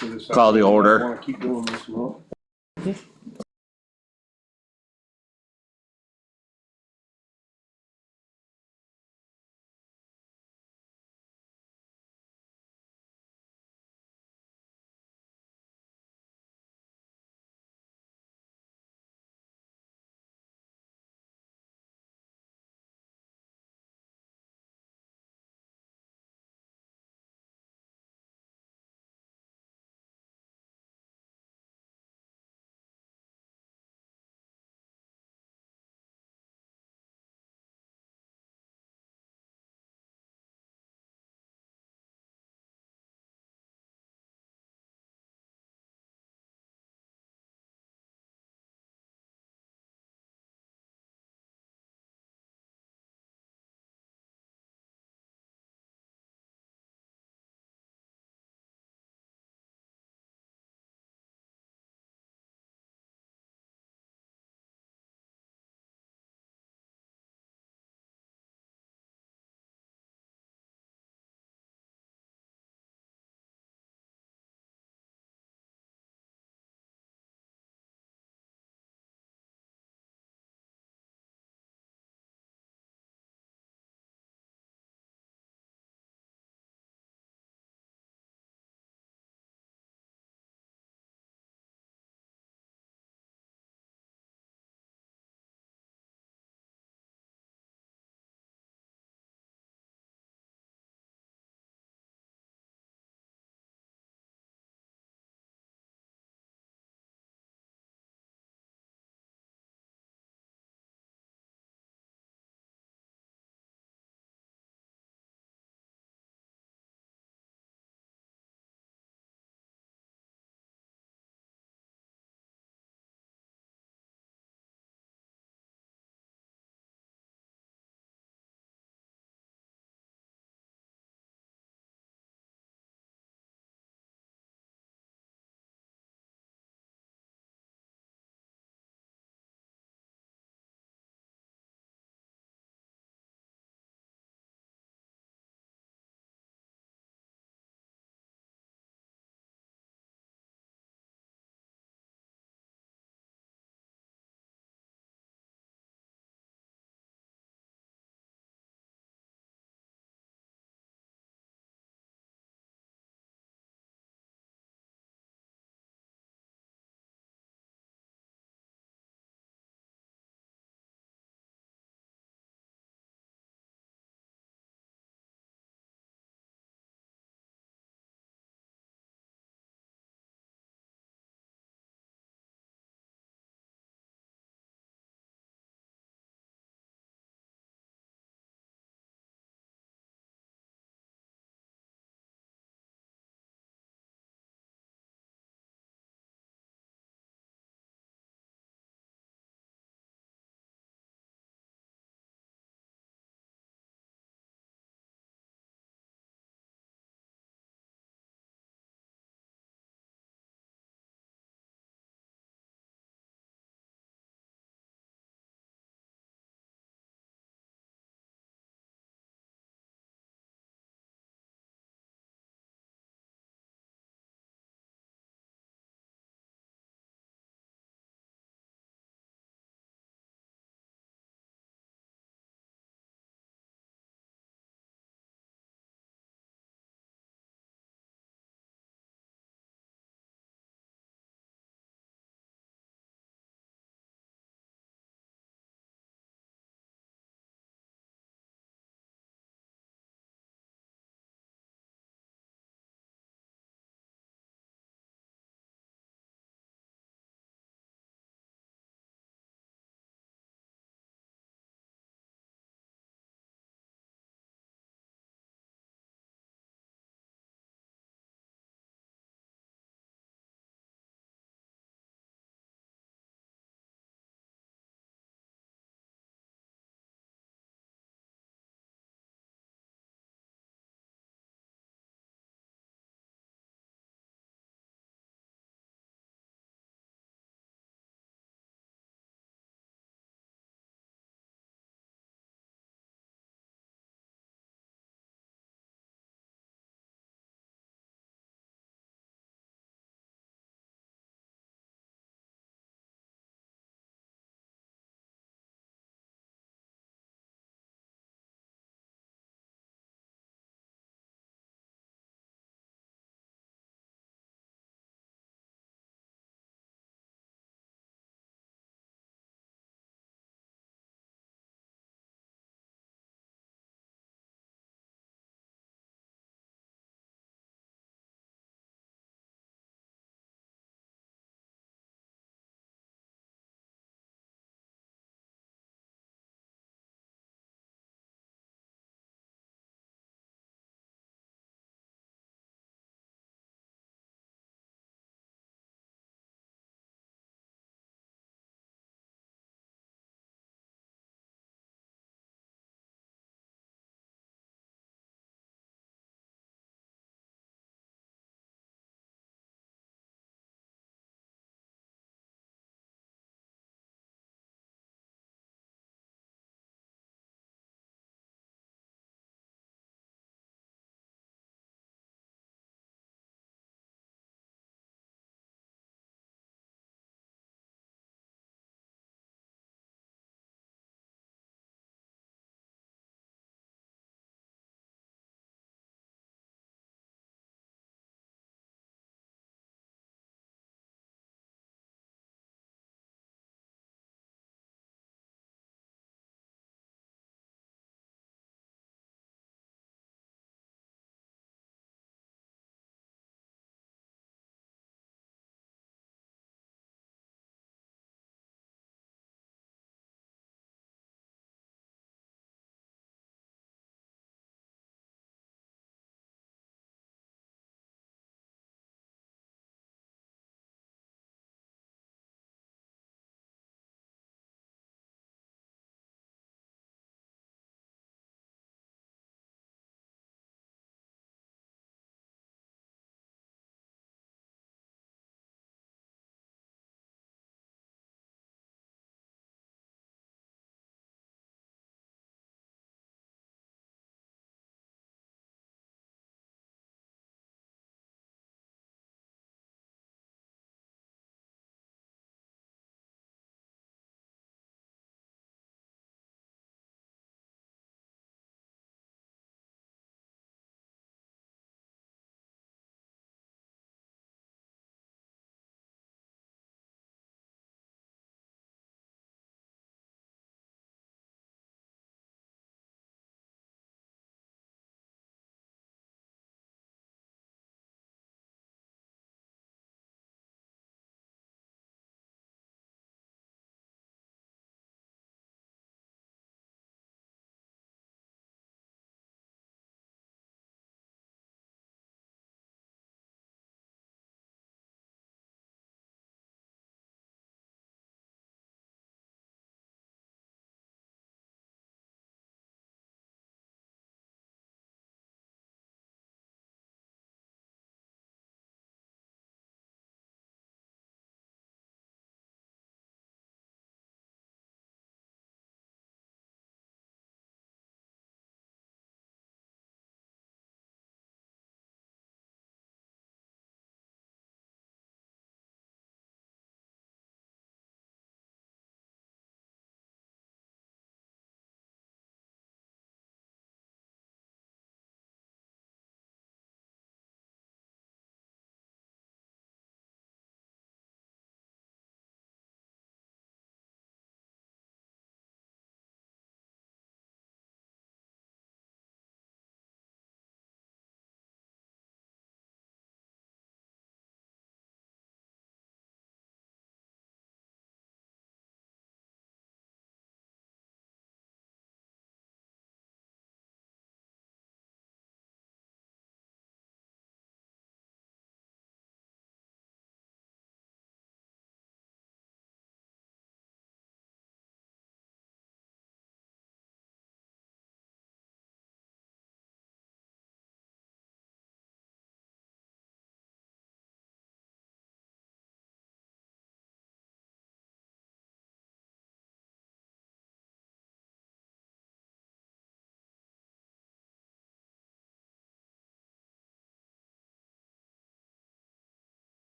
for this. Call the order. I want to keep doing this. Well,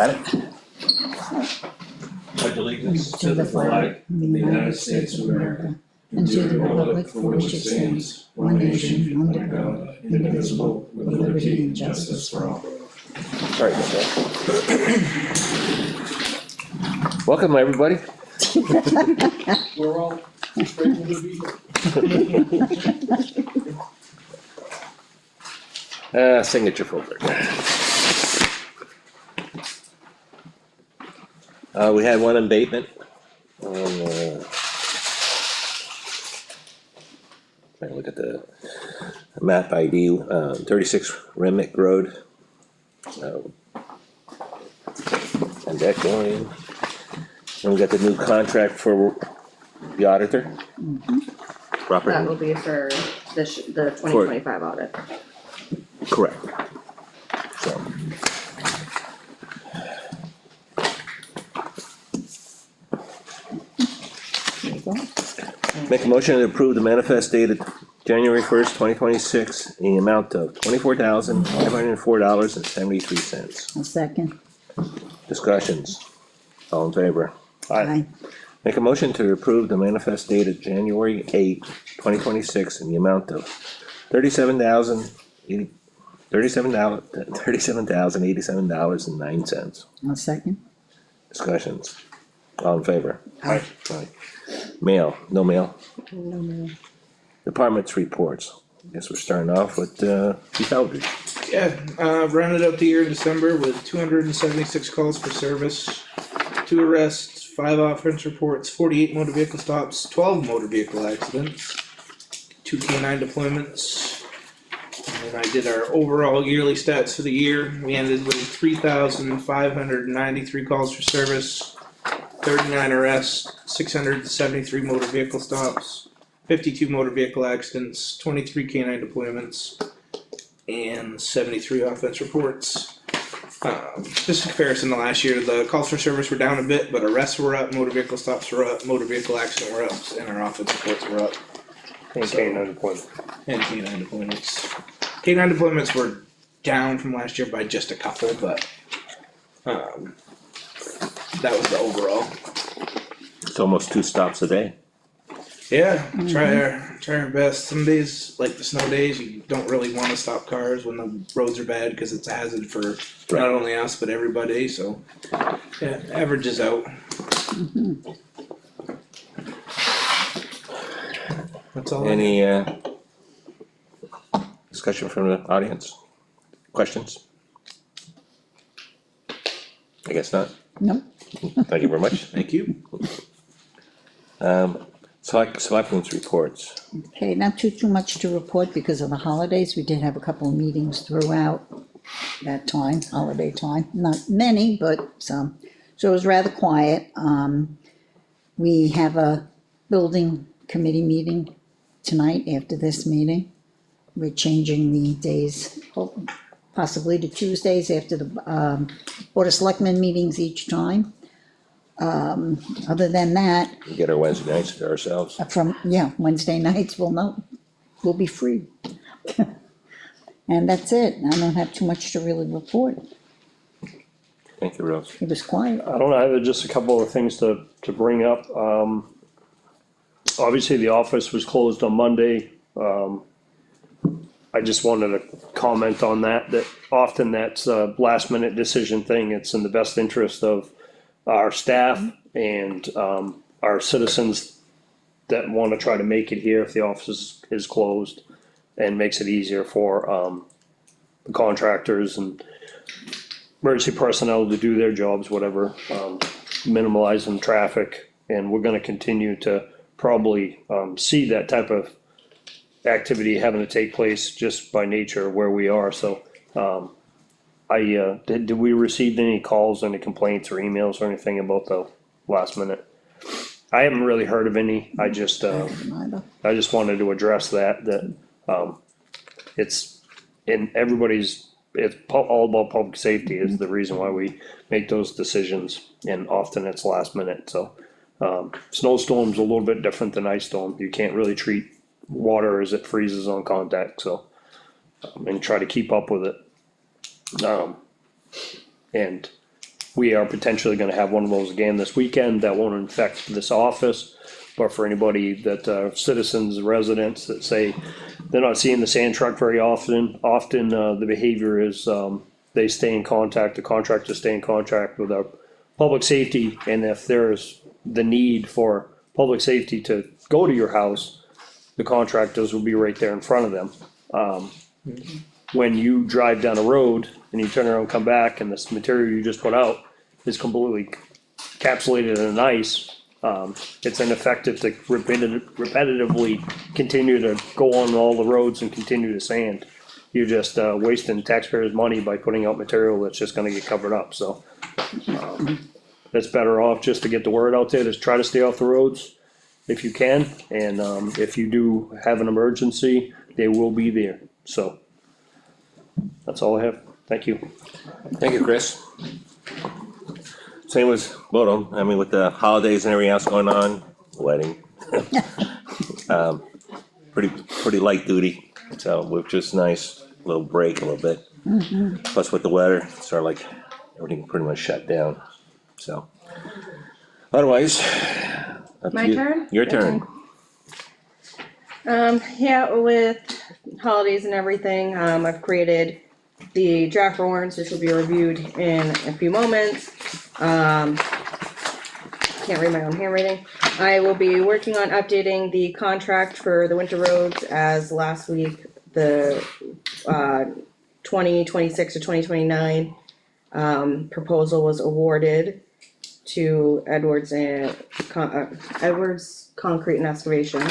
Got it? Pledge allegiance to the flag of the United States of America and to the republic for which it stands, one nation, under God, indivisible, with liberty and justice for all. Sorry about that. Welcome, everybody. We're all grateful to be here. Signature folder. We had one abatement on, trying to look at the map ID, 36 Remick Road. And that going. And we got the new contract for the auditor. Property. That will be for the 2025 audit. Correct. So. There you go. Make a motion to approve the manifest dated January 1st, 2026, in the amount of $24,504.73. A second. Discussions. All in favor? Aye. Make a motion to approve the manifest dated January 8th, 2026, in the amount of $37,087.09. A second. Discussions. All in favor? Aye. Aye. Mail, no mail. No. Departments reports. Guess we're starting off with, Chief Eldridge. Yeah, rounded out the year in December with 276 calls for service, 2 arrests, 5 offense reports, 48 motor vehicle stops, 12 motor vehicle accidents, 2 canine deployments. And then I did our overall yearly stats for the year. We ended with 3,593 calls for service, 39 arrests, 673 motor vehicle stops, 52 motor vehicle accidents, 23 canine deployments, and 73 offense reports. Just in comparison to last year, the calls for service were down a bit, but arrests were up, motor vehicle stops were up, motor vehicle accident were up, and our offense reports were up. And canine deployment. And canine deployments. Canine deployments were down from last year by just a couple, but that was the overall. It's almost 2 stops a day. Yeah, try our best. Some days, like the snow days, you don't really want to stop cars when the roads are bad because it's a hazard for not only us but everybody. So, yeah, averages out. That's all. Any, discussion from the audience? Questions? I guess not. Nope. Thank you very much. Thank you. Selectmen's reports. Okay, not too much to report because of the holidays. We did have a couple of meetings throughout that time, holiday time. Not many, but some. So it was rather quiet. We have a building committee meeting tonight after this meeting. We're changing the days, possibly to Tuesdays after the Board of Selectmen meetings each time. Other than that, We get our Wednesday nights to ourselves. Wednesday nights we'll be free. And that's it. I don't have too much to really report. Thank you, Rose. It was quiet. I don't either, just a couple of things to bring up. Obviously, the office was closed on Monday. I just wanted to comment on that often that's a last minute decision thing. It's in the best interest of our staff and our citizens that want to try to make it here if the office is closed, and makes it easier for the contractors and emergency personnel to do their jobs, whatever, minimalizing traffic. And we're going to continue to probably see that type of activity having to take place just by nature of where we are. So did we receive any calls, any complaints or emails or anything about the last minute? I haven't really heard of any. I just wanted to address that it's in everybody's, it's all about public safety is the reason why we make those decisions, and often it's last minute. So snowstorm's a little bit different than ice storm. You can't really treat water as it freezes on contact, so and try to keep up with it. And we are potentially gonna have one of those again this weekend. That won't affect this office. But for anybody that, citizens, residents that say they're not seeing the sand truck very often, the behavior is, they stay in contact, the contractors stay in contact with our public safety, and if there's the need for public safety to go to your house, the contractors will be right there in front of them. When you drive down a road and you turn around and come back and this material you just put out is completely encapsulated in ice, it's ineffective to repetitively continue to go on all the roads and continue to sand. You're just, wasting taxpayers' money by putting out material that's just gonna get covered up, so. It's better off just to get the word out there, just try to stay off the roads if you can, and, if you do have an emergency, they will be there, so. That's all I have, thank you. Thank you, Chris. Same as Bodo, I mean, with the holidays and everything else going on, wedding. Pretty light duty, so which is nice, little break a little bit. Plus with the weather, it's sort of like everything pretty much shut down, so. Otherwise, up to My you. turn? Your turn. Yeah, with holidays and everything, I've created the draft warrants, which will be reviewed in a few moments. Can't read my own handwriting. I will be working on updating the contract for the winter roads, as last week, the, 2026 to 2029, proposal was awarded to Edwards and, Edwards Concrete and Excavation.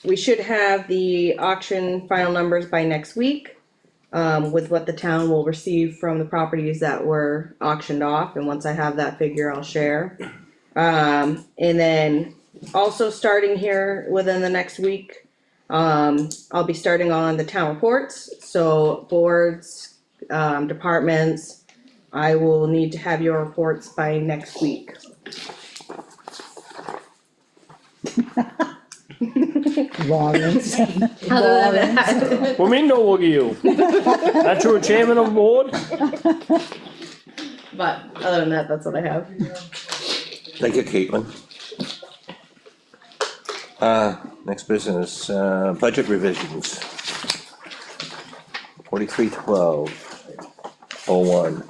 We should have the auction final numbers by next week, with what the town will receive from the properties that were auctioned off, and once I have that figure, I'll share. And then also starting here within the next week, I'll be starting on the town reports, so boards, departments, I will need to have your reports by next week. Lawrence. Other than that, What mean no look at you? Not you a chairman of the board? but other than that, that's what I have. Thank you, Caitlin. Next business, budget revisions. 431201.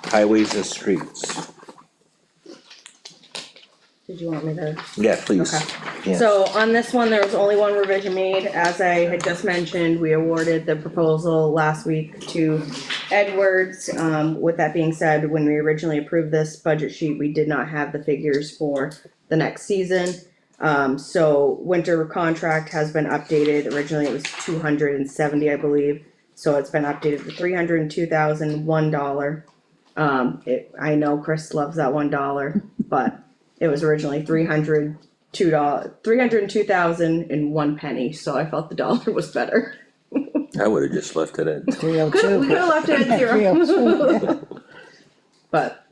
Highways and streets. Did you want me to? Yeah, please. Okay. Yeah. So on this one, there was only one revision made, as I had just mentioned, we awarded the proposal last week to Edwards. With that being said, when we originally approved this budget sheet, we did not have the figures for the next season. So winter contract has been updated, originally it was 270, I believe, so it's been updated to $302,001. I know Chris loves that $1, but it was originally $302,001, so I felt the dollar was better. I would've just left it at, 302. We could've left it at 0. 302, But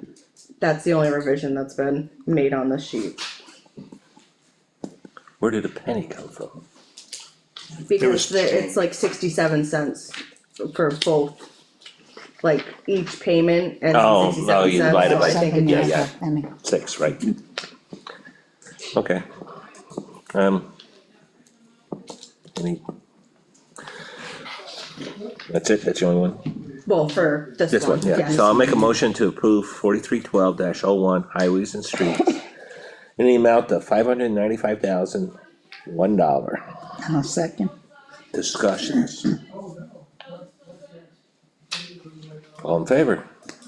that's the only revision that's been made on this sheet, where did a penny come from? because it's like 67 cents for both, like each payment and Oh, 67 you cents, divided so by I think it Something yeah, like just, yeah. that, Penny. 6, right? Okay. Any? That's it, that's the only one? well, for this This one, yeah, yes. so I'll make a motion to approve 4312-01 highways and streets in the amount of $595,001. I'll second. Discussions. All in favor?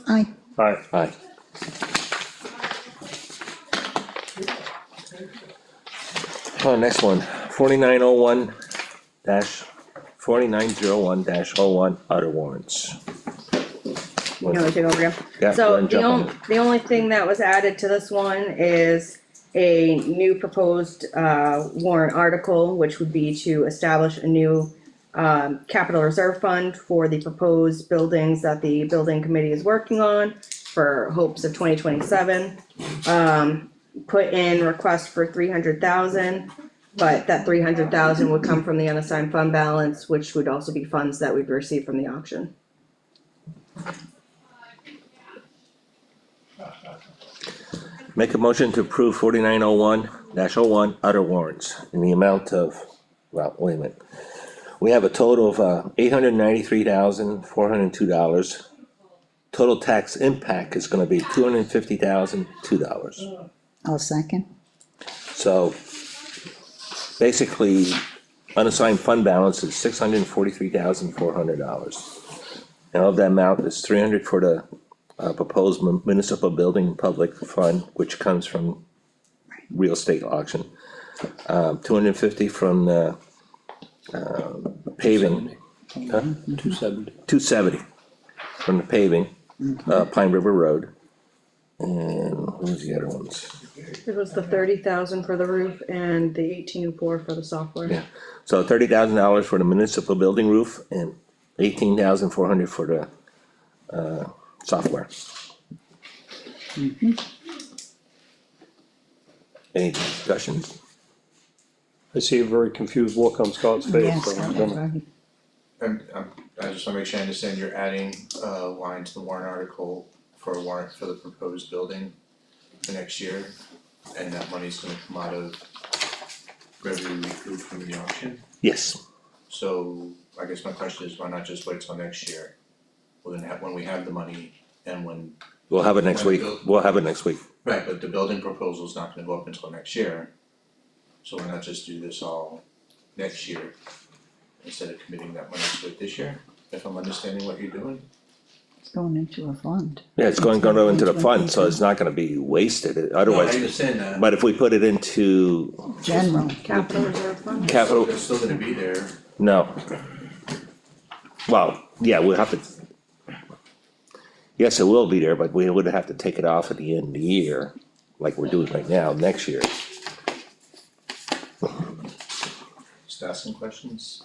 Aye. Alright, Aye. Oh, next one, 4901-4901-01 auto warrants. You want me to take over again? Yeah, go So ahead and jump on it. the only thing that was added to this one is a new proposed warrant article, which would be to establish a new capital reserve fund for the proposed buildings that the building committee is working on for hopes of 2027. Put in request for 300,000, but that 300,000 would come from the unassigned fund balance, which would also be funds that we'd receive from the auction. Make a motion to approve 4901-01 other warrants in the amount of, well, wait a minute. We have a total of $893,402. Total tax impact is gonna be $250,002. I'll second. So basically, unassigned fund balance is $643,400. And of that amount is $300 for the proposed municipal building public fund, which comes from real estate auction. $250 from the paving, huh? 270. $270 from the paving, Pine River Road. And what was the other ones? It was the 30,000 for the roof and the 18,400 for the software. Yeah, so $30,000 for the municipal building roof and $18,400 for the software. Any discussions? I see a very confused look on Scott's face, Yes, so I'm that's gonna, right. I just wanna make sure I understand, you're adding a line to the warrant article for a warrant for the proposed building for next year, and that money's gonna come out of revenue recouped from the auction. Yes, So I guess my question is, why not just wait till next year? When we have the money and when, we'll have it next week, we'll have it next week. right, but the building proposal's not gonna go up until next year. So why not just do this all next year instead of committing that money to it this year, if I'm understanding what you're doing? It's going into a fund. Yeah, it's going into the fund, so it's not gonna be wasted, No, I otherwise, understand that. but if we put it into General. Capital reserve fund. capital, It's still gonna be there. no. Well, yeah, we'll have to. Yes, it will be there, but we would have to take it off at the end of the year, like we're doing right now, next year. Just asking questions.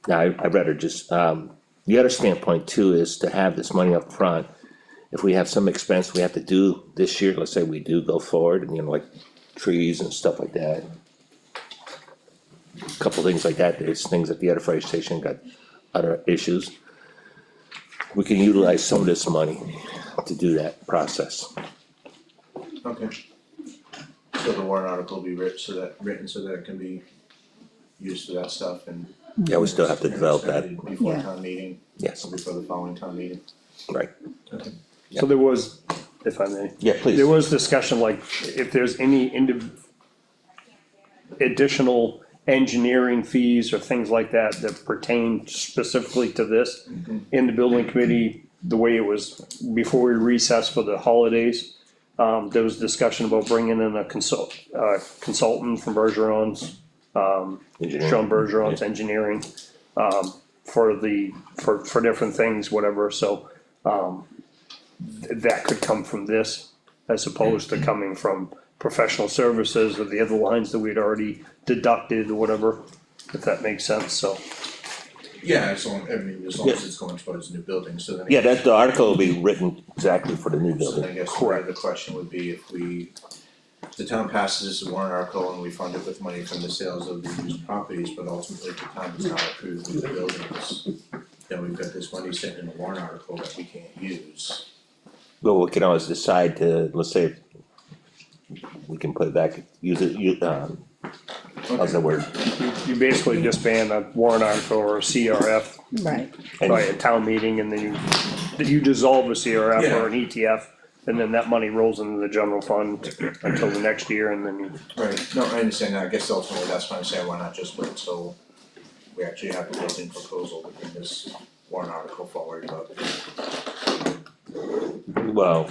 Now, I'd rather just, the other standpoint too is to have this money up front. If we have some expense we have to do this year, let's say we do go forward, and like trees and stuff like that. Couple things like that, there's things at the other fire station got other issues. We can utilize some of this money to do that process. Okay. So the warrant article will be written so that it can be used for that stuff and. Yeah, we still have to develop that, Before Yeah. town meeting, yes, or before the following town meeting. right, Okay. so there was, if I may. yeah, please. There was discussion like if there's any additional engineering fees or things like that that pertain specifically to this. In the building committee, the way it was before we recessed for the holidays, there was discussion about bringing in a consultant from Bergeron's, Engineering. Sean Bergeron's engineering, for different things, whatever, so, that could come from this as opposed to coming from professional services or the other lines that we'd already deducted or whatever, if that makes sense, so. Yeah, as long as it's going towards a new building, so then. Yeah, that, the article will be written exactly for the new So then building. I guess the question would be if the town passes this warrant article and we fund it with money from the sales of the used properties, but ultimately the town does not approve new buildings. Then we've got this money sitting in a warrant article that we can't use. Well, we can always decide to, let's say, we can put it back, use it, how's that word? You basically just ban a warrant article or a CRF Right. by a town meeting and then you dissolve a CRF Yeah. or an ETF. And then that money rolls into the general fund until the next year and then you. Right, no, I understand that, I guess ultimately that's why I'm saying, why not just wait till we actually have the building proposal to bring this warrant article forward, but. Well,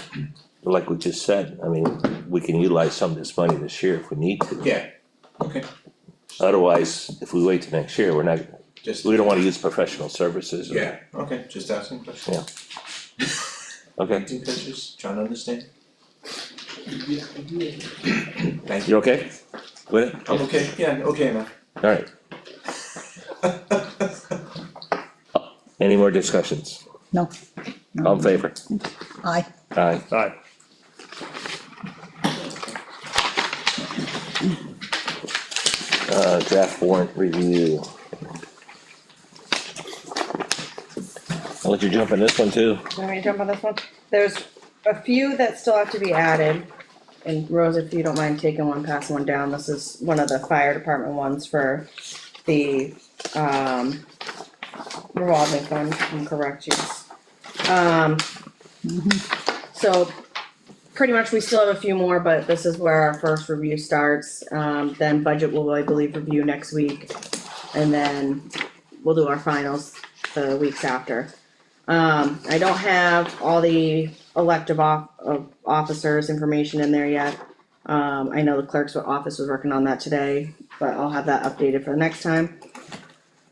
like we just said, I mean, we can utilize some of this money this year if we need to. Yeah, okay, Otherwise, if we wait till next year, we're not, just. we don't wanna use professional services. or- Yeah, okay, just asking questions. Yeah. Okay, Painting pictures, trying to understand. Thank you you. okay with it? I'm okay, yeah, okay enough. Alright. Any more discussions? No. All in favor? Aye. Aye. Alright, Draft warrant review. I'll let you jump in this one too. Want me to jump on this one? There's a few that still have to be added. And Rose, if you don't mind taking one, pass one down, this is one of the fire department ones for the, revolving fund, if I'm correct, yes. So, pretty much we still have a few more, but this is where our first review starts, then budget will, I believe, review next week. And then we'll do our finals the weeks after. I don't have all the elective officers information in there yet. I know the clerk's office was working on that today, but I'll have that updated for the next time.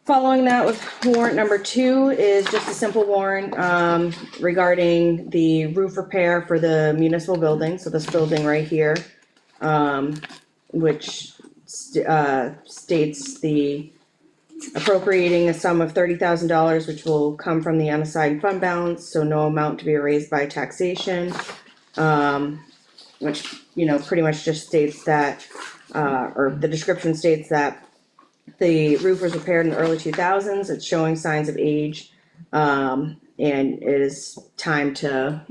Following that with warrant number 2 is just a simple warrant, regarding the roof repair for the municipal building, so this building right here. Which, states the appropriating a sum of $30,000, which will come from the unassigned fund balance, so no amount to be raised by taxation. Which, pretty much just states that, or the description states that the roof was repaired in the early 2000s, it's showing signs of age, and it is time to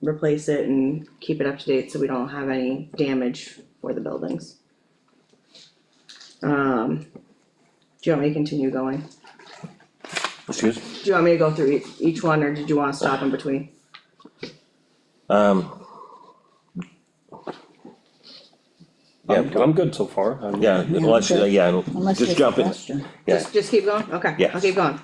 replace it and keep it up to date so we don't have any damage for the buildings. Do you want me to continue going? Excuse? Do you want me to go through each one, or did you wanna stop in between? Yeah, I'm good so far. yeah, unless, yeah, Unless just there's jump a in. question. Yeah. Just keep going, okay, Yes. I'll keep going.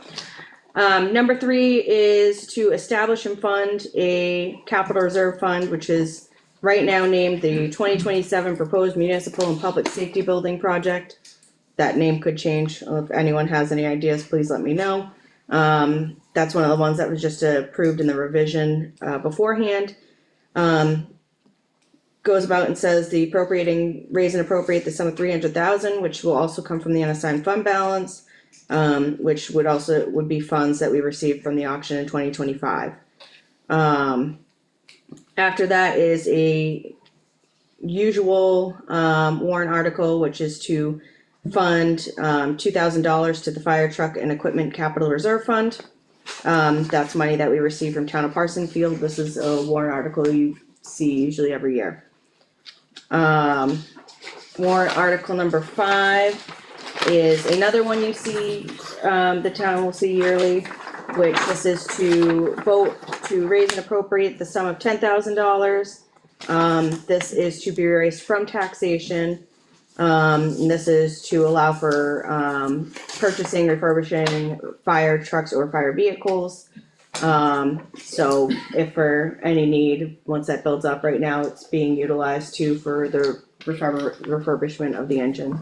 Number 3 is to establish and fund a capital reserve fund, which is right now named the 2027 Proposed Municipal and Public Safety Building Project. That name could change, if anyone has any ideas, please let me know. That's one of the ones that was just approved in the revision, beforehand. Goes about and says the raise and appropriate the sum of 300,000, which will also come from the unassigned fund balance. Which would be funds that we received from the auction in 2025. After that is a usual, warrant article, which is to fund, $2,000 to the fire truck and equipment capital reserve fund. That's money that we receive from town of Parsonsfield, this is a warrant article you see usually every year. Warrant article number 5 is another one you see, the town will see yearly, which this is to vote to raise and appropriate the sum of $10,000. This is to be raised from taxation. And this is to allow for, purchasing, refurbishing fire trucks or fire vehicles. So if for any need, once that builds up, right now it's being utilized too for the refurbishment of the engine.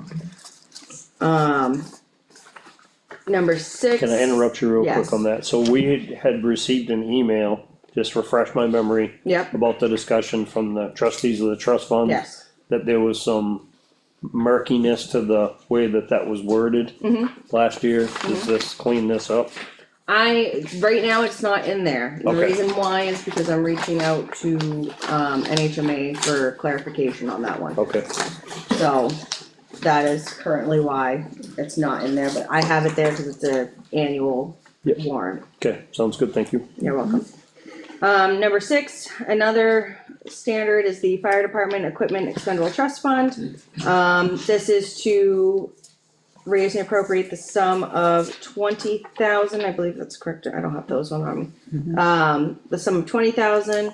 Number 6. Can I interrupt you real Yes. quick on that? So we had received an email, just refresh my memory, Yep, about the discussion from the trustees of the trust fund. yes, That there was some murkiness to the way that was worded last year. Does this clean this up? right now it's not in there. The Okay. reason why is because I'm reaching out to, NHMA for clarification on that one. Okay, So, that is currently why it's not in there, but I have it there because it's a annual Yep. warrant. okay, sounds good, thank you. You're welcome. Number 6, another standard is the fire department equipment expendable trust fund. This is to raise and appropriate the sum of 20,000, I believe that's correct, I don't have those on me. The sum of 20,000,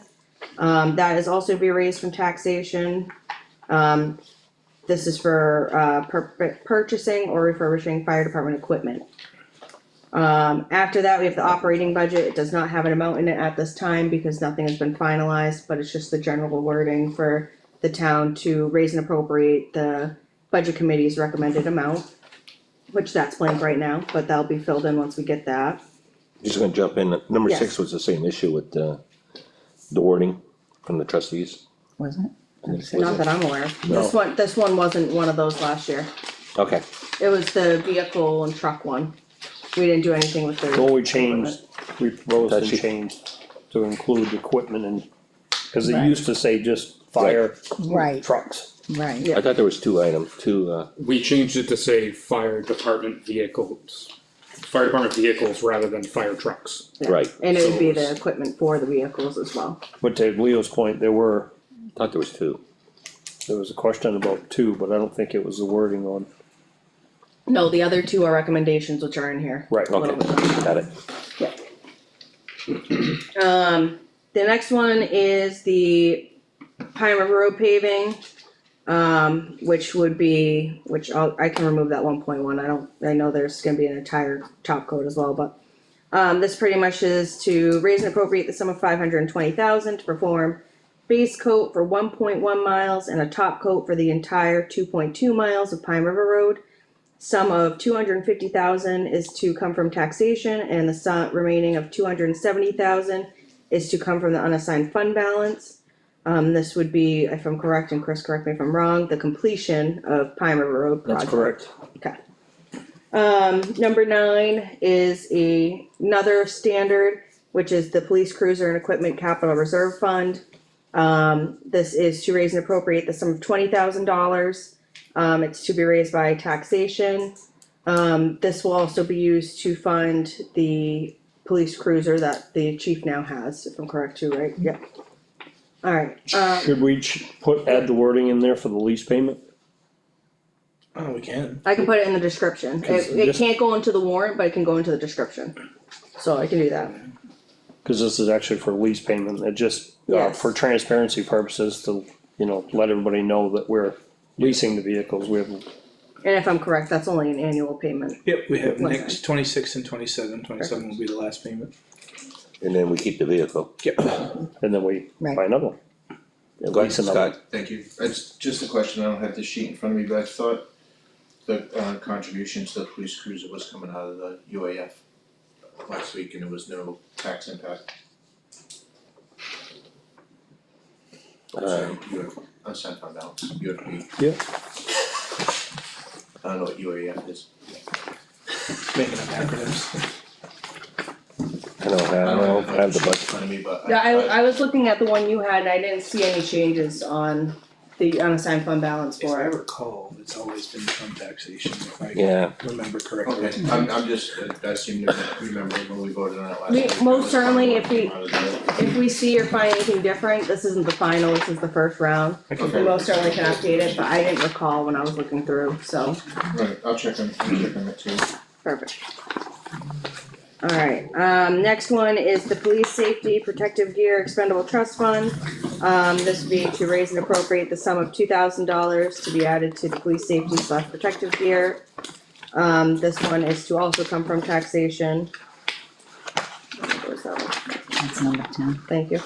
that is also to be raised from taxation. This is for, purchasing or refurbishing fire department equipment. After that, we have the operating budget, it does not have an amount in it at this time because nothing has been finalized, but it's just the general wording for the town to raise and appropriate the budget committee's recommended amount. Which that's blank right now, but that'll be filled in once we get that. Just gonna jump in, number Yes. 6 was the same issue with the wording from the trustees. Was it? Was Not it? that I'm aware of. No. This one wasn't one of those last year. Okay, It was the vehicle and truck one. We didn't do anything with the. Well, we changed, we proposed and That she- changed to include equipment and, cause it Right. used to say just fire Right, trucks. right. Yeah. I thought there was two items, We changed it to say fire department vehicles. fire department vehicles rather than fire trucks. Yeah. Right. And it would be So- the equipment for the vehicles as well. But to Leo's point, there Thought there was two. was a question about two, but I don't think it was the wording on. No, the other two are recommendations which are in here. Right, A little Okay, bit. got it. The next one is the Pine River Road paving. Which would be, I can remove that 1.1, I know there's gonna be an entire top coat as well, but. This pretty much is to raise and appropriate the sum of $520,000 to perform base coat for 1.1 miles and a top coat for the entire 2.2 miles of Pine River Road. Sum of $250,000 is to come from taxation, and the sum remaining of $270,000 is to come from the unassigned fund balance. This would be, if I'm correct, and Chris, correct me if I'm wrong, the completion of Pine River Road project. That's correct. Okay. Number 9 is another standard, which is the police cruiser and equipment capital reserve fund. This is to raise and appropriate the sum of $20,000. It's to be raised by taxation. This will also be used to fund the police cruiser that the chief now has, if I'm correct too, right? Yep. Alright, Should we add the wording in there for the lease payment? Oh, we can. I can put it in the description. It can't go into the warrant, but it can go into the description. So I can do that. Cause this is actually for lease payment, it just, Yes. for transparency purposes to, let everybody know that we're leasing the vehicles, we have, And if I'm correct, that's only an annual payment. Yep, we have One next 26 and 27. 27 will be the last payment. And then we keep the vehicle. Yep. and then we Right. buy another one. Go ahead, Lease another one. Scott. Thank you. It's just a question, I don't have the sheet in front of me, but I thought the contributions to the police cruiser was coming out of the UAF last week and there was no tax impact. So you have unassigned fund balance, UFB. Yeah. I don't know what UAF is. Making up acronyms. I don't have the sheet in budget. front of me, but Yeah, I was looking at the one you had and I didn't see any changes on the unassigned fund balance If for I it. recall, it's always been from taxation, if I Yeah, remember correctly. Okay, I'm just, I seem to remember when we voted on it last We- week. most it was certainly, one if we- came out of the- If we see or find anything different, this isn't the final, this is the first round. We Okay. most certainly can update it, but I didn't recall when I was looking through, so, Right, I'll check on it too. perfect. Alright, next one is the police safety protective gear expendable trust fund. This would be to raise and appropriate the sum of $2,000 to be added to the police safety / protective gear. This one is to also come from taxation. Where's that one? That's number 10. Thank you.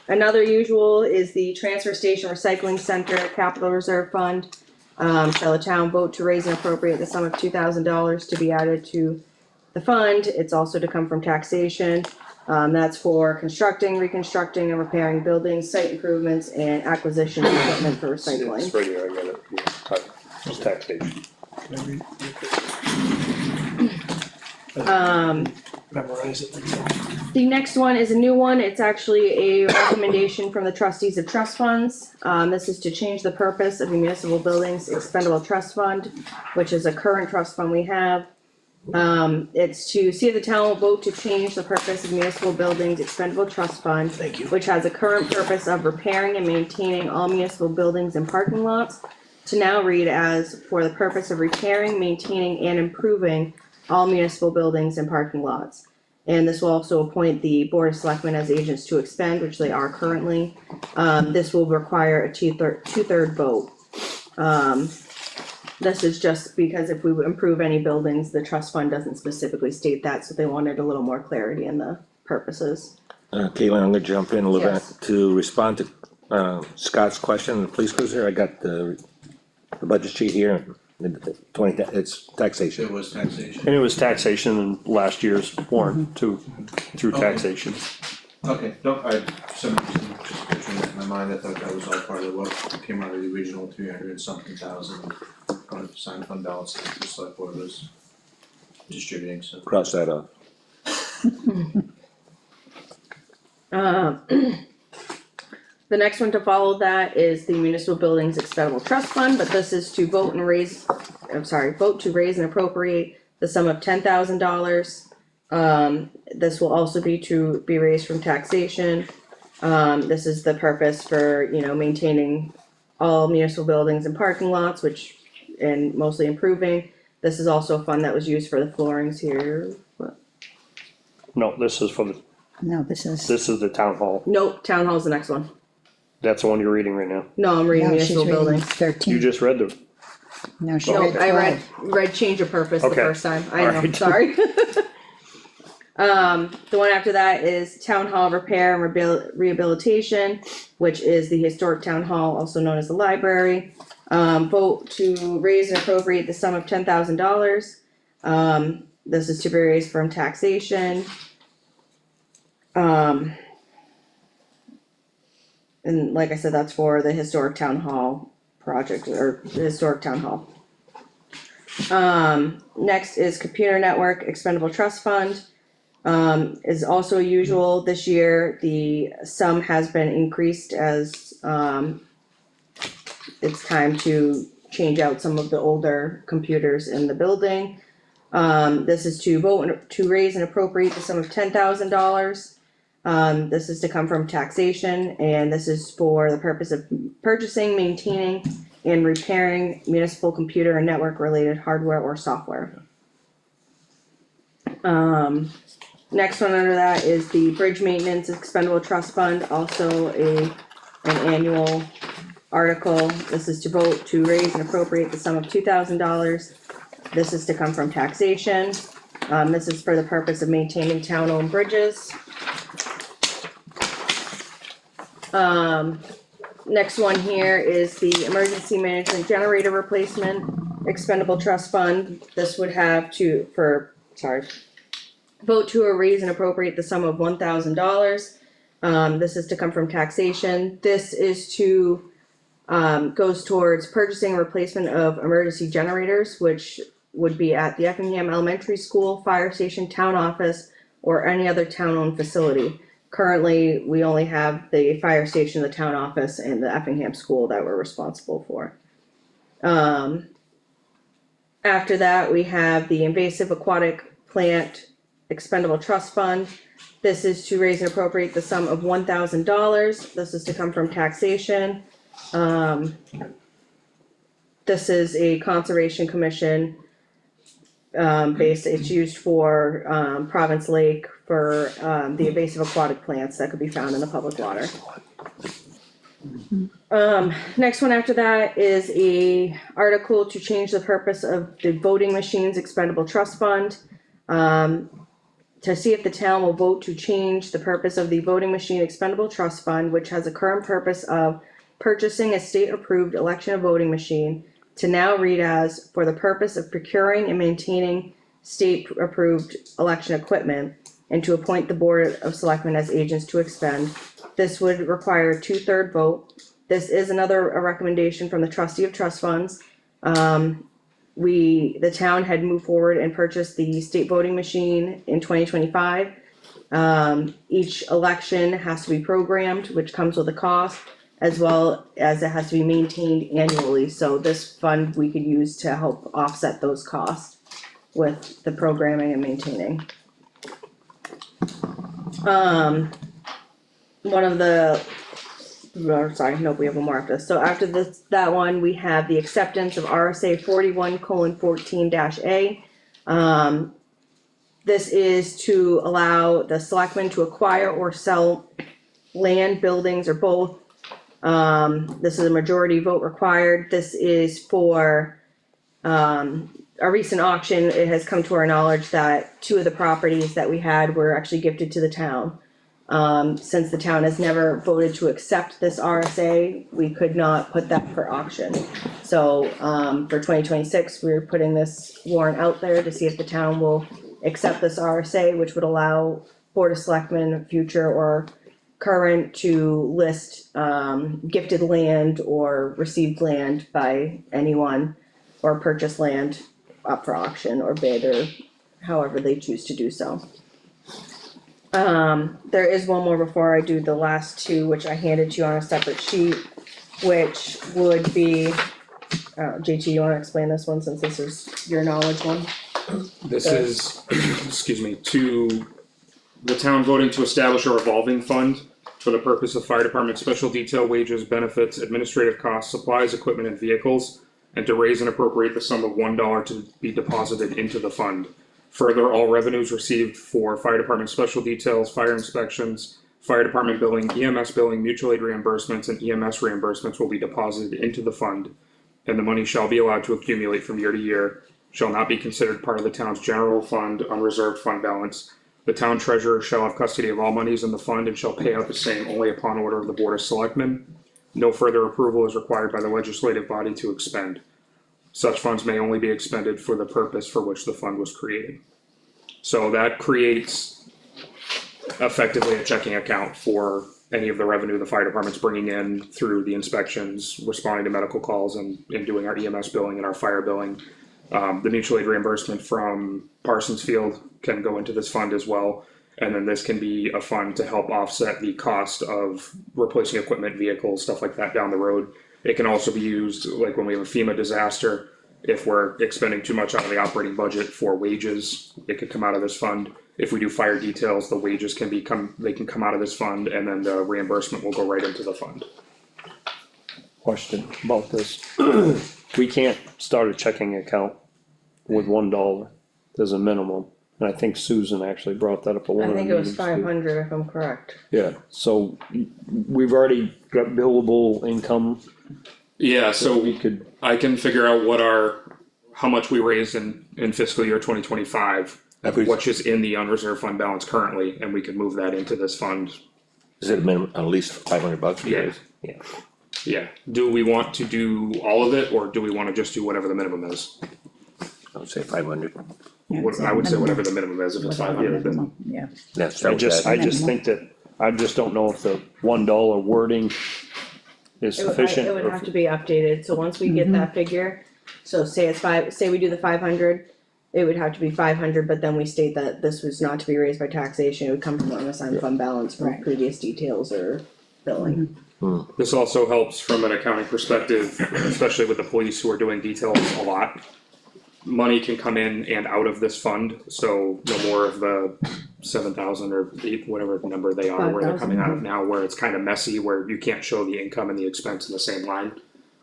Another usual is the transfer station recycling center capital reserve fund. Shall the town vote to raise and appropriate the sum of $2,000 to be added to the fund? It's also to come from taxation. That's for constructing, reconstructing, and repairing buildings, site improvements, and acquisition of equipment for It's recycling. right here, I got it, yeah, it's taxation. Can I read real quick? Memorize it. The next one is a new one, it's actually a recommendation from the trustees of trust funds. This is to change the purpose of the municipal buildings expendable trust fund, which is a current trust fund we have. It's to see if the town will vote to change the purpose of municipal buildings expendable trust fund. Thank you. Which has a current purpose of repairing and maintaining all municipal buildings and parking lots. To now read as for the purpose of repairing, maintaining, and improving all municipal buildings and parking lots. And this will also appoint the board of selectmen as agents to expend, which they are currently. This will require a two-third vote. This is just because if we improve any buildings, the trust fund doesn't specifically state that, so they wanted a little more clarity in the purposes. Caitlin, I'm gonna jump in a little bit Yes. to respond to Scott's question, on the police cruiser, I got the budget sheet here. It's taxation. It was taxation. And it was taxation in last year's warrant too, through Okay. taxation. Okay, no, for some reason, just picturing that in my mind, I thought that was all part of what came out of the original 300 something thousand unassigned fund balance that the select board was distributing, so. Cross that off. The next one to follow that is the municipal buildings expendable trust fund, but this is to vote and raise vote to raise and appropriate the sum of $10,000. This will also be raised from taxation. This is the purpose for, maintaining all municipal buildings and parking lots, and mostly improving. This is also a fund that was used for the floorings here. No, this is No, this is, the town hall. Nope, town hall's the next one. That's the one you're reading right now. No, I'm reading no, she's municipal reading buildings. You 13. just read the, No, she Nope, read I 12. read change of purpose the Okay. first time, I know, Alright. sorry. The one after that is town hall repair and rehabilitation, which is the historic town hall, also known as the library. Vote to raise and appropriate the sum of $10,000. This is to be raised from taxation. And like I said, that's for the historic town hall project, or the historic town hall. Next is computer network expendable trust fund. Is also usual this year, the sum has been increased as, it's time to change out some of the older computers in the building. This is to vote to raise and appropriate the sum of $10,000. This is to come from taxation, and this is for the purpose of purchasing, maintaining, and repairing municipal computer and network related hardware or software. Next one under that is the bridge maintenance expendable trust fund, also an annual article. This is to vote to raise and appropriate the sum of $2,000. This is to come from taxation. This is for the purpose of maintaining town-owned bridges. Next one here is the emergency management generator replacement expendable trust fund. This would have vote to raise and appropriate the sum of $1,000. This is to come from taxation. This is goes towards purchasing replacement of emergency generators, which would be at the Effingham Elementary School, fire station, town office, or any other town-owned facility. Currently, we only have the fire station, the town office, and the Effingham School that we're responsible for. After that, we have the invasive aquatic plant expendable trust fund. This is to raise and appropriate the sum of $1,000. This is to come from taxation. This is a conservation commission it's used for Province Lake for the invasive aquatic plants that could be found in the public water. Next one after that is a article to change the purpose of the voting machines expendable trust fund. To see if the town will vote to change the purpose of the voting machine expendable trust fund, which has a current purpose of purchasing a state-approved election and voting machine, to now read as for the purpose of procuring and maintaining state-approved election equipment, and to appoint the Board of Selectmen as agents to expend. This would require a 2/3 vote. This is a recommendation from the trustee of trust funds. The town had moved forward and purchased the state voting machine in 2025. Each election has to be programmed, which comes with a cost, as well as it has to be maintained annually, so this fund we could use to help offset those costs with the programming and maintaining. We have one more after this. So after that one, we have the acceptance of RSA 41:14-A. This is to allow the selectmen to acquire or sell land, buildings, or both. This is a majority vote required. This is for, a recent auction. It has come to our knowledge that 2 of the properties that we had were actually gifted to the town. Since the town has never voted to accept this RSA, we could not put that for auction. So, for 2026, we're putting this warrant out there to see if the town will accept this RSA, which would allow Board of Selectmen, future or current, to list, gifted land or received land by anyone, or purchase land up for auction or bid, or however they choose to do so. There is one more before I do the last 2, which I handed to you on a separate sheet, which would be, JT, you wanna explain this one since this is your knowledge one? This is, excuse me, to the town voting to establish a revolving fund for the purpose of fire department special detail wages, benefits, administrative costs, supplies, equipment, and vehicles, and to raise and appropriate the sum of $1 to be deposited into the fund. Further, all revenues received for fire department special details, fire inspections, fire department billing, EMS billing, mutual aid reimbursements, and EMS reimbursements will be deposited into the fund, and the money shall be allowed to accumulate from year to year, shall not be considered part of the town's general fund, unreserved fund balance. The town treasurer shall have custody of all monies in the fund and shall pay out the same only upon order of the Board of Selectmen. No further approval is required by the legislative body to expend. Such funds may only be expended for the purpose for which the fund was created. So that creates effectively a checking account for any of the revenue the fire department's bringing in through the inspections, responding to medical calls, and doing our EMS billing and our fire billing. The mutual aid reimbursement from Parsons Field can go into this fund as well. And then this can be a fund to help offset the cost of replacing equipment, vehicles, stuff like that down the road. It can also be used, like when we have a FEMA disaster, if we're expending too much out of the operating budget for wages, it could come out of this fund. If we do fire details, the wages can they can come out of this fund, and then the reimbursement will go right into the fund. Question about this. We can't start a checking account with $1. There's a minimum. And I think Susan actually brought that up at one I of the think it was meetings, too. 500 if I'm correct. Yeah, so we've already got billable income. Yeah, so We could, I can figure out how much we raised in fiscal year 2025, which is in the unreserved fund balance currently, and we could move that into this fund. Is it a minimum, at least $500? Yeah. Yeah. Yeah, do we want to do all of it, or do we wanna just do whatever the minimum is? I would say 500. I would say whatever the minimum is, if it's 500, then. Yeah, Yeah, start with I that. just think that, I just don't know if the $1 wording is sufficient. It would or have if- to be updated, so once we get that figure, so say we do the 500, it would have to be 500, but then we state that this was not to be raised by taxation, it would come from unassigned fund balance from Right. previous details or billing. This also helps from an accounting perspective, especially with the police who are doing details a lot. Money can come in and out of this fund, so no more of the 7,000 or whatever number they are, where they're coming out of now, where it's kind of messy, where you can't show the income and the expense in the same line.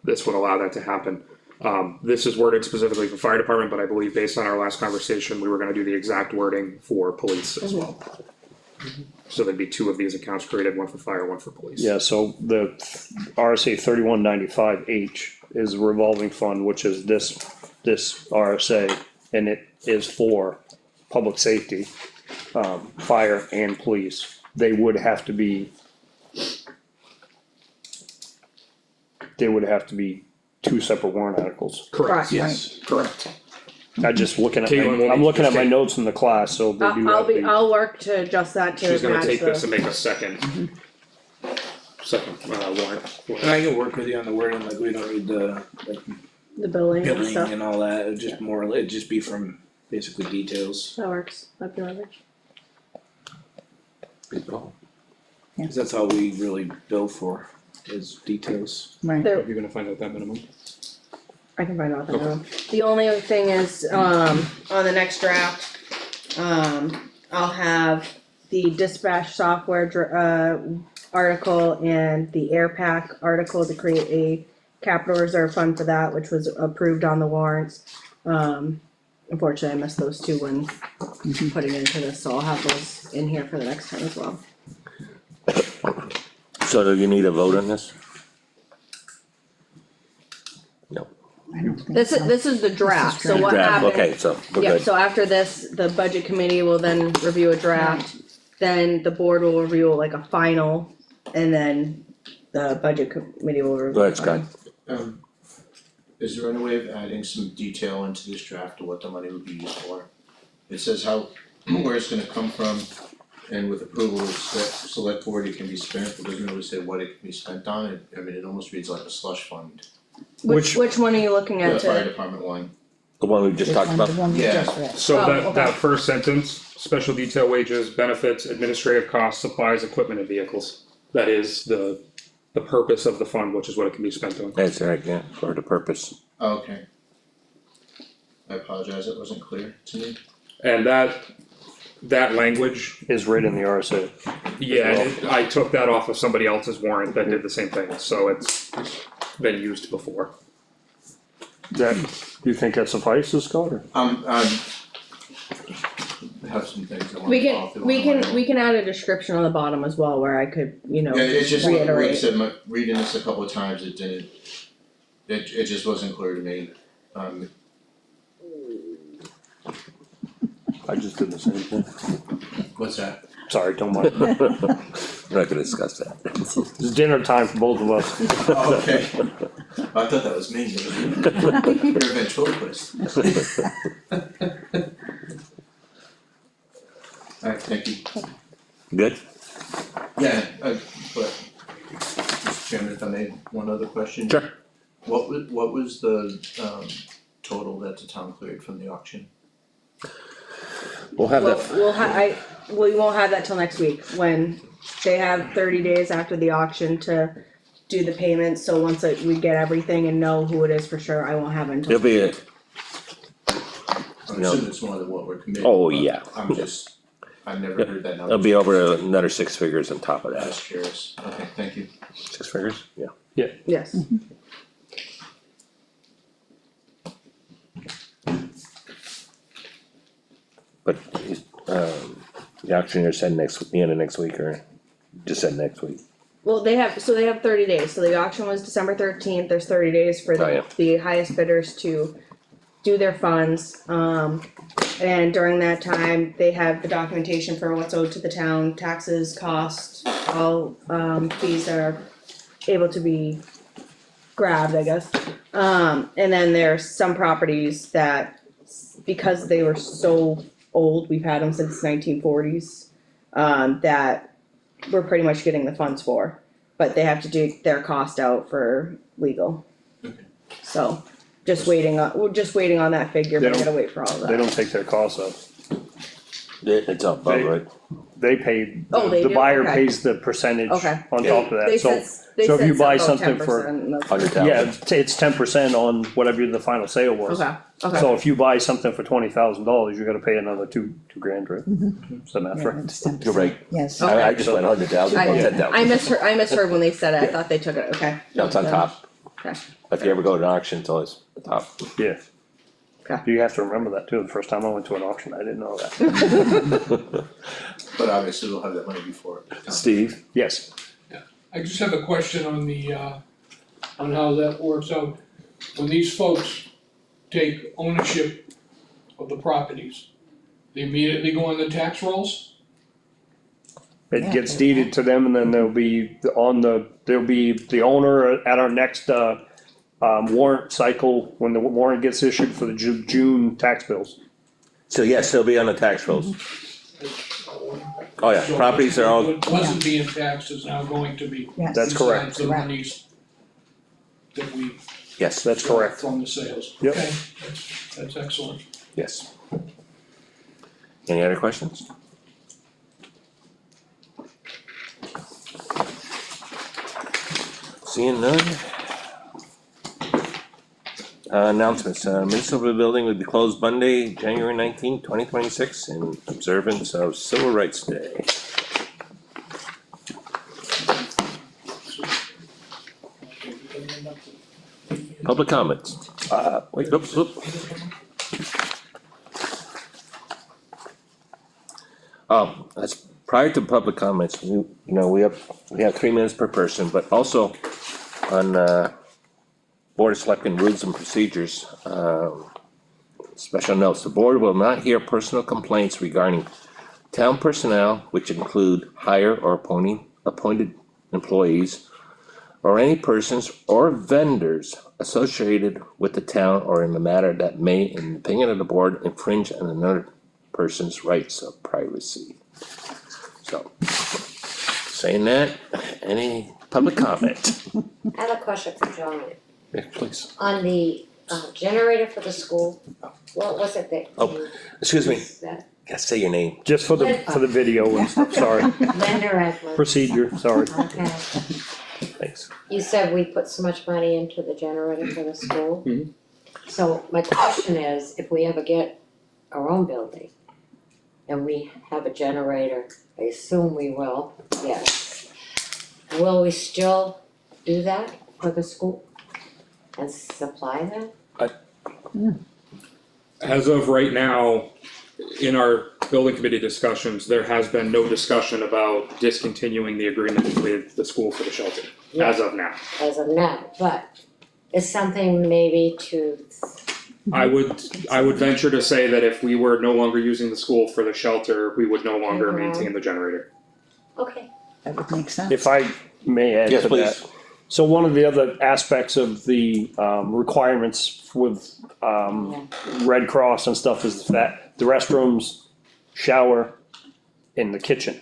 This would allow that to happen. This is worded specifically for fire department, but I believe based on our last conversation, we were gonna do the exact wording for police as well. So there'd be two of these accounts created, one for fire, one for police. Yeah, so the RSA 3195H is a revolving fund, which is this RSA, and it is for public safety, fire and police. They would have to be two separate warrant articles. Correct, Yes. correct. I'm just looking at, Caitlin will I'm need looking to at my take- notes in the class, so they do have the. I'll work to adjust that to She's gonna match take this and the, make a second warrant. And I can work with you on the wording, like we don't need the the billing and billing stuff, and all that, it'd just more, it'd just be from basically details. that works, that'd be lovely. Cause that's all we really bill for, is details. right. There, You're gonna find out that minimum? I can find out the Okay. minimum. The only other thing is, on the next draft, I'll have the dispatch software article and the air pack article to create a capital reserve fund for that, which was approved on the warrants. Unfortunately, I missed those two when putting it into this, so I'll have those in here for the next time as well. So do you need a vote on this? No. I don't think This so. is the draft, so what Draft, happens? okay, so we're Yeah, good. so after this, the budget committee will then review a draft, then the board will review like a final, and then the budget committee will review. Go ahead, the final. Scott. Is there any way of adding some detail into this draft of what the money would be used for? It says where it's gonna come from, and with approval of the select board, it can be spent, but doesn't really say what it can be spent on, it almost reads like a slush fund. Which one are you looking The at fire to, department one, The one we just This talked one, about? the one we Yeah. just read. So Oh, that okay. first sentence, special detail wages, benefits, administrative costs, supplies, equipment, and vehicles. That is the purpose of the fund, which is what it can be spent on. That's right, yeah, for the purpose. Oh, okay. I apologize, it wasn't clear to me. And that language, Is right in the RSA. yeah, I took that off of somebody else's warrant that did the same thing, so it's been used before. That, you think that suffices, Scott, or? Have some things I We wanna follow can, through we on can, my own. we can add a description on the bottom as well where I could, you know, Yeah, it's just, like I reiterate. said, reading this a couple of times, it didn't, it just wasn't clear to me. I just did the same thing. What's that? Sorry, don't mind. We're not gonna discuss that. It's dinner time for both of us. Oh, okay. I thought that was me, you're a ventriloquist. Alright, thank you. Good? Yeah, but, Mr. Chairman, if I may, one other question. Sure. What was the, total that the town cleared from the auction? We'll have Well, that, we won't have that till next week, when they have 30 days after the auction to do the payments, so once we get everything and know who it is for sure, I won't have it until. it'll be, I'm No. assuming it's more than what we're committing. Oh, but yeah. I've never heard that number. it'll be over another 6 figures on top of that. Just curious, okay, thank you. 6 figures? Yeah. Yes, But, the auctioneer said the end of next week, or just said next week. well, they have 30 days, so the auction was December 13th, there's 30 days for Oh, yeah. the highest bidders to do their funds, and during that time, they have the documentation for what's owed to the town, taxes, costs, all, fees are able to be grabbed, I guess. And then there's some properties that, because they were so old, we've had them since 1940s, that we're pretty much getting the funds for, but they have to do their cost out for legal. Okay. So, we're just waiting on that figure, They but I don't- gotta wait for all of that. They don't take their costs up. It's up above, right? They pay, Oh, they the do? buyer Okay. pays the percentage Okay. on top of They that, so. said- they so if said you buy about something for- 10%, and that's- 100,000. Yeah, it's 10% on whatever the final sale was. Okay, okay. So if you buy something for $20,000, you're gonna pay another two grand, right? Is that math Yeah, right? it's 10%. You're right. Yes. I just went 100,000, I- 10,000. I misheard when they said it, I thought they took it, okay. No, it's on top. Okay. If you ever go to an auction, it's always the top. Yeah. Okay. You have to remember that too, the first time I went to an auction, I didn't know that. But obviously we'll have that money before it comes. Steve? Yes, I just have a question on on how that works out. When these folks take ownership of the properties, they immediately go on the tax rolls? it Yeah. gets deeded to them and then there'll be the owner at our next, warrant cycle, when the warrant gets issued for the June tax bills. So yes, they'll be on the tax rolls. Oh yeah, properties are all, What wasn't being taxed is now going to be. Yes. That's correct. Besides the Correct. monies that we. yes, That's correct. From the sales. Yep. Okay, that's excellent. yes. Any other questions? Seeing none. Announcements, municipal building will be closed Monday, January 19th, 2026, in observance of Civil Rights Day. Public comments. Wait, oops, oops. That's prior to public comments, we have 3 minutes per person, but also on, Board of Selectmen rules and procedures, special notes, the board will not hear personal complaints regarding town personnel, which include hire or appointed employees, or any persons or vendors associated with the town or in the matter that may, in the opinion of the board, infringe on another person's rights of privacy. So, saying that, any public comment? I have a question for John. Yeah, please. On the generator for the school, what was it that? Oh, excuse me. That Gotta say your name. Just for the video and stuff, sorry, Linda Redmond. procedure, sorry. Okay, Thanks. you said we put so much money into the generator for the school. Mhm. So my question is, if we ever get our own building and we have a generator, I assume we will, yes. Will we still do that for the school and supply that? As of right now, in our building committee discussions, there has been no discussion about discontinuing the agreement with the school for the shelter, as of now. As of now, but it's something maybe to, I would venture to say that if we were no longer using the school for the shelter, we would no longer maintain the generator. okay, That would make sense. If I may add Yes, to please. that. So one of the other aspects of the requirements with Red Cross and stuff is that the restrooms, shower, and the kitchen.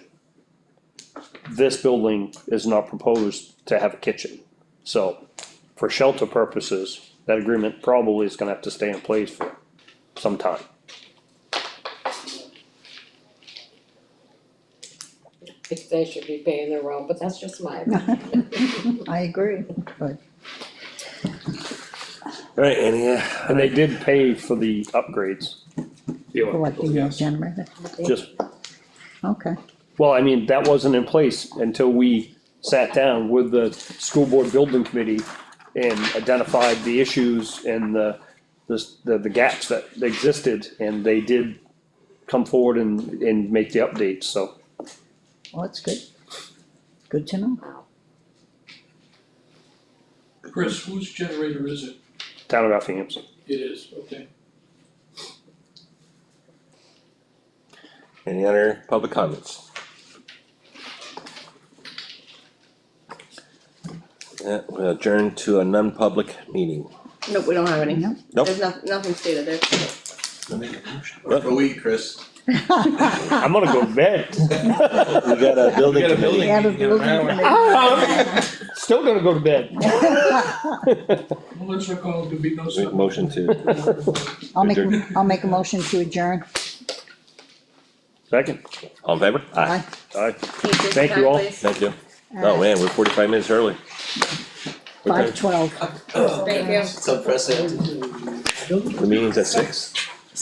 This building is not proposed to have a kitchen. So for shelter purposes, that agreement probably is gonna have to stay in place for some time. if they should be paying their own, but that's just my opinion. I agree, but Alright, any, And they did pay for the upgrades, for what, the generator? just, Okay, well, I mean, that wasn't in place until we sat down with the school board building committee and identified the issues and the gaps that existed, and they did come forward and make the updates, so. well, that's good. Good to know. Chris, whose generator is it? Town of Effingham. It is, okay. any other public comments? Yeah, we'll adjourn to a non-public meeting. Nope, we don't have any. No. Nope. There's nothing stated there. Go eat, Chris. I'm gonna go to bed. We got a building We got a committee. building Yeah, the meeting in building an hour. committee. Still gonna go to bed. Well, let's recall to be no. Make motion to, I'll make a motion to adjourn. Second, all in favor? Aye. aye. Thank Thank you all. Thank you. Oh man, we're 45 minutes early. 5:12. Thank you. It's unprecedented. The meeting's at 6?